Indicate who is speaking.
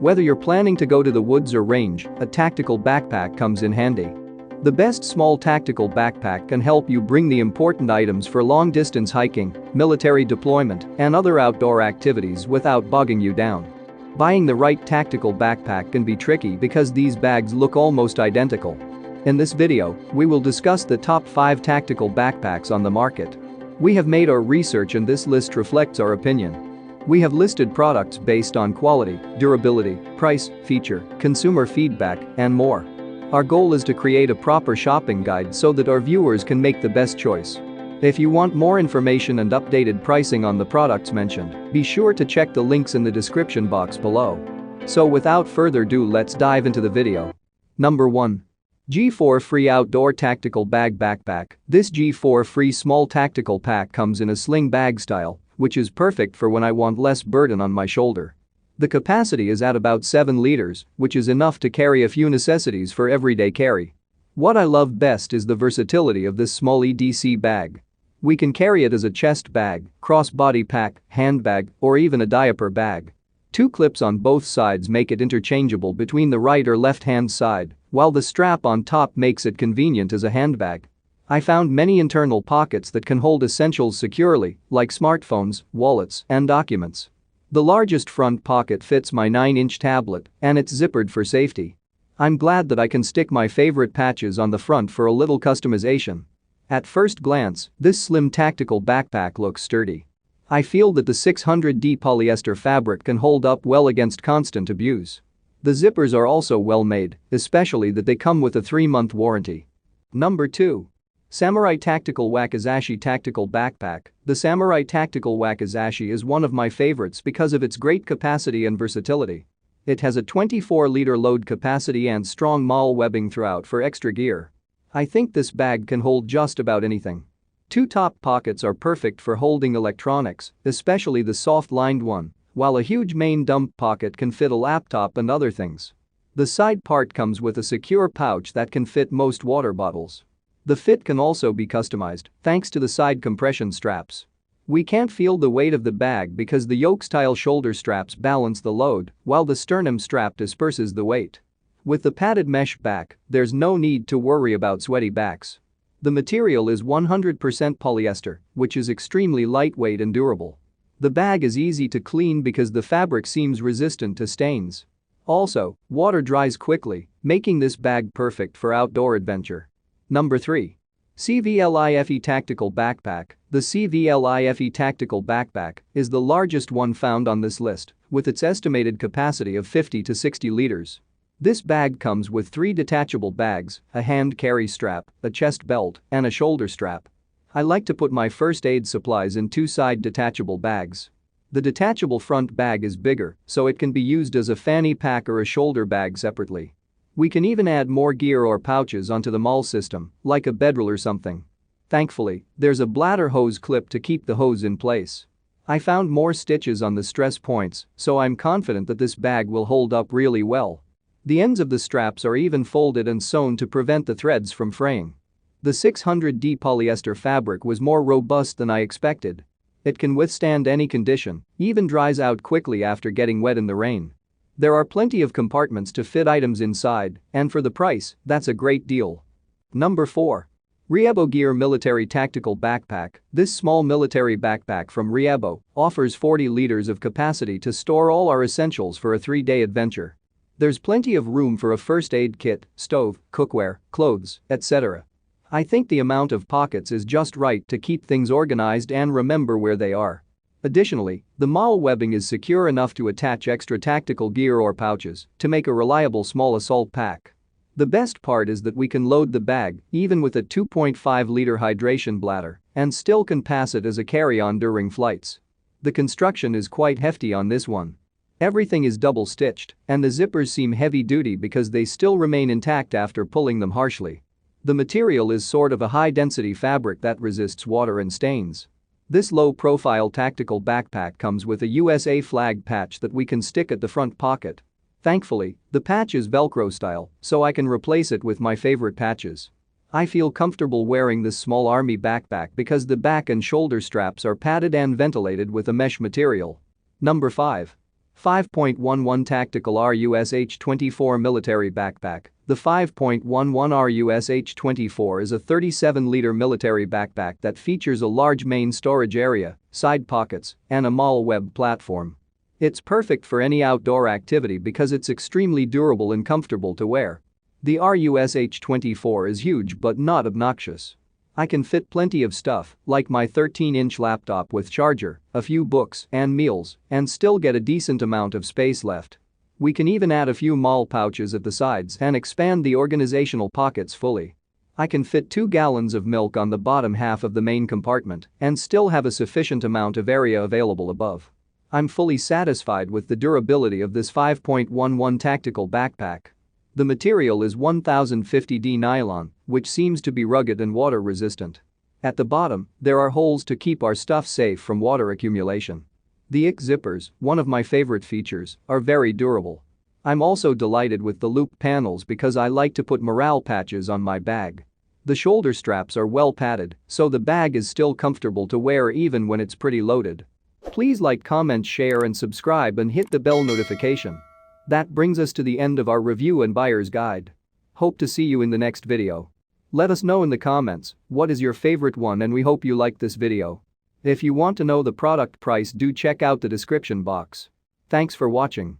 Speaker 1: Whether you're planning to go to the woods or range, a tactical backpack comes in handy. The best small tactical backpack can help you bring the important items for long-distance hiking, military deployment, and other outdoor activities without bogging you down. Buying the right tactical backpack can be tricky because these bags look almost identical. In this video, we will discuss the top 5 tactical backpacks on the market. We have made our research and this list reflects our opinion. We have listed products based on quality, durability, price, feature, consumer feedback, and more. Our goal is to create a proper shopping guide so that our viewers can make the best choice. If you want more information and updated pricing on the products mentioned, be sure to check the links in the description box below. So without further ado, let's dive into the video. Number 1. G4 Free Outdoor Tactical Bag Backpack. This G4 Free small tactical pack comes in a sling bag style, which is perfect for when I want less burden on my shoulder. The capacity is at about 7 liters, which is enough to carry a few necessities for everyday carry. What I love best is the versatility of this small EDC bag. We can carry it as a chest bag, crossbody pack, handbag, or even a diaper bag. 2 clips on both sides make it interchangeable between the right or left-hand side, while the strap on top makes it convenient as a handbag. I found many internal pockets that can hold essentials securely, like smartphones, wallets, and documents. The largest front pocket fits my 9-inch tablet, and it's zippered for safety. I'm glad that I can stick my favorite patches on the front for a little customization. At first glance, this slim tactical backpack looks sturdy. I feel that the 600D polyester fabric can hold up well against constant abuse. The zippers are also well made, especially that they come with a 3-month warranty. Number 2. Samurai Tactical Wakizashi Tactical Backpack. The Samurai Tactical Wakizashi is one of my favorites because of its great capacity and versatility. It has a 24-liter load capacity and strong MOLLE webbing throughout for extra gear. I think this bag can hold just about anything. 2 top pockets are perfect for holding electronics, especially the soft-lined one, while a huge main dump pocket can fit a laptop and other things. The side part comes with a secure pouch that can fit most water bottles. The fit can also be customized thanks to the side compression straps. We can't feel the weight of the bag because the yoke-style shoulder straps balance the load, while the sternum strap disperses the weight. With the padded mesh back, there's no need to worry about sweaty backs. The material is 100% polyester, which is extremely lightweight and durable. The bag is easy to clean because the fabric seems resistant to stains. Also, water dries quickly, making this bag perfect for outdoor adventure. Number 3. CVLIFE Tactical Backpack. The CVLIFE Tactical Backpack is the largest one found on this list, with its estimated capacity of 50 to 60 liters. This bag comes with 3 detachable bags, a hand carry strap, a chest belt, and a shoulder strap. I like to put my first aid supplies in 2 side detachable bags. The detachable front bag is bigger, so it can be used as a fanny pack or a shoulder bag separately. We can even add more gear or pouches onto the MOLLE system, like a bedroll or something. Thankfully, there's a bladder hose clip to keep the hose in place. I found more stitches on the stress points, so I'm confident that this bag will hold up really well. The ends of the straps are even folded and sewn to prevent the threads from fraying. The 600D polyester fabric was more robust than I expected. It can withstand any condition, even dries out quickly after getting wet in the rain. There are plenty of compartments to fit items inside, and for the price, that's a great deal. Number 4. Riebo Gear Military Tactical Backpack. This small military backpack from Riebo offers 40 liters of capacity to store all our essentials for a 3-day adventure. There's plenty of room for a first aid kit, stove, cookware, clothes, etc. I think the amount of pockets is just right to keep things organized and remember where they are. Additionally, the MOLLE webbing is secure enough to attach extra tactical gear or pouches to make a reliable small assault pack. The best part is that we can load the bag, even with a 2.5-liter hydration bladder, and still can pass it as a carry-on during flights. The construction is quite hefty on this one. Everything is double-stitched, and the zippers seem heavy-duty because they still remain intact after pulling them harshly. The material is sort of a high-density fabric that resists water and stains. This low-profile tactical backpack comes with a USA flag patch that we can stick at the front pocket. Thankfully, the patch is Velcro style, so I can replace it with my favorite patches. I feel comfortable wearing this small army backpack because the back and shoulder straps are padded and ventilated with a mesh material. Number 5. 5.11 Tactical RUSH-24 Military Backpack. The 5.11 RUSH-24 is a 37-liter military backpack that features a large main storage area, side pockets, and a MOLLE web platform. It's perfect for any outdoor activity because it's extremely durable and comfortable to wear. The RUSH-24 is huge but not obnoxious. I can fit plenty of stuff, like my 13-inch laptop with charger, a few books, and meals, and still get a decent amount of space left. We can even add a few MOLLE pouches at the sides and expand the organizational pockets fully. I can fit 2 gallons of milk on the bottom half of the main compartment and still have a sufficient amount of area available above. I'm fully satisfied with the durability of this 5.11 tactical backpack. The material is 1050D nylon, which seems to be rugged and water resistant. At the bottom, there are holes to keep our stuff safe from water accumulation. The IC zippers, one of my favorite features, are very durable. I'm also delighted with the loop panels because I like to put morale patches on my bag. The shoulder straps are well padded, so the bag is still comfortable to wear even when it's pretty loaded. Please like, comment, share and subscribe and hit the bell notification. That brings us to the end of our review and buyer's guide. Hope to see you in the next video. Let us know in the comments what is your favorite one, and we hope you liked this video. If you want to know the product price, do check out the description box. Thanks for watching.